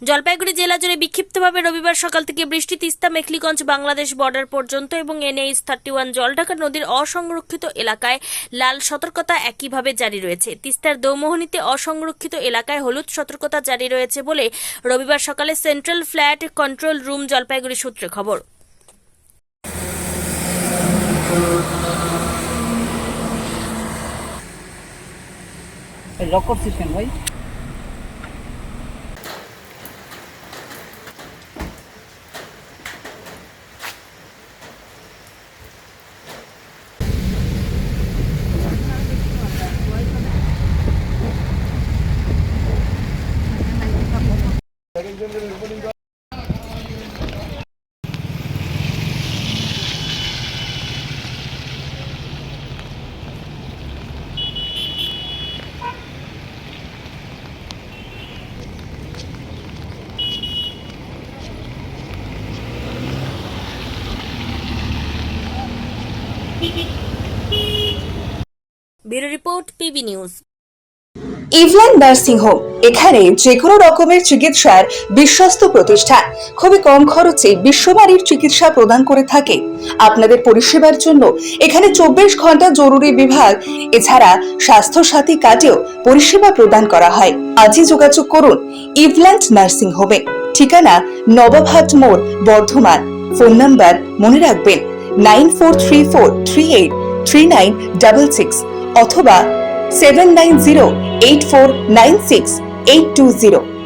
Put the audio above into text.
জলপাইগুড়ি জেলা জুড়ে বিক্ষিপ্তভাবে রবিবার সকাল থেকে বৃষ্টি তিস্তা মেখলিগঞ্জ বাংলাদেশ বর্ডার পর্যন্ত এবং NH 31 জলঢাকা নদীর অসংরক্ষিত এলাকায় লাল সতর্কতা একইভাবে জারি রয়েছে। তিস্তার দৌমোহনীতে অসংরক্ষিত এলাকায় হলুদ সতর্কতা জারি রয়েছে বলে রবিবার সকালে central flood control room Jalpaiguri সূত্রে খবর। লক করছিস কেন ভাই? Bureau report, PB news. Evland nursing home এখানে যে কোনো রকমের চিকিৎসার বিশ্বস্ত প্রতিষ্ঠান। খুবই কম খরচে বিশ্বমানের চিকিৎসা প্রদান করে থাকে। আপনাদের পরিষেবার জন্য এখানে 24 ঘন্টা জরুরি বিভাগ এছাড়া স্বাস্থ্য সাথী কার্ডেও পরিষেবা প্রদান করা হয়। আজই যোগাযোগ করুন ইভল্যান্ড নার্সিং হোমে। ঠিকানা নবাবহাট মোড়, বর্ধমান। ফোন নাম্বার মনে রাখবেন 9434383966 অথবা 7908496820।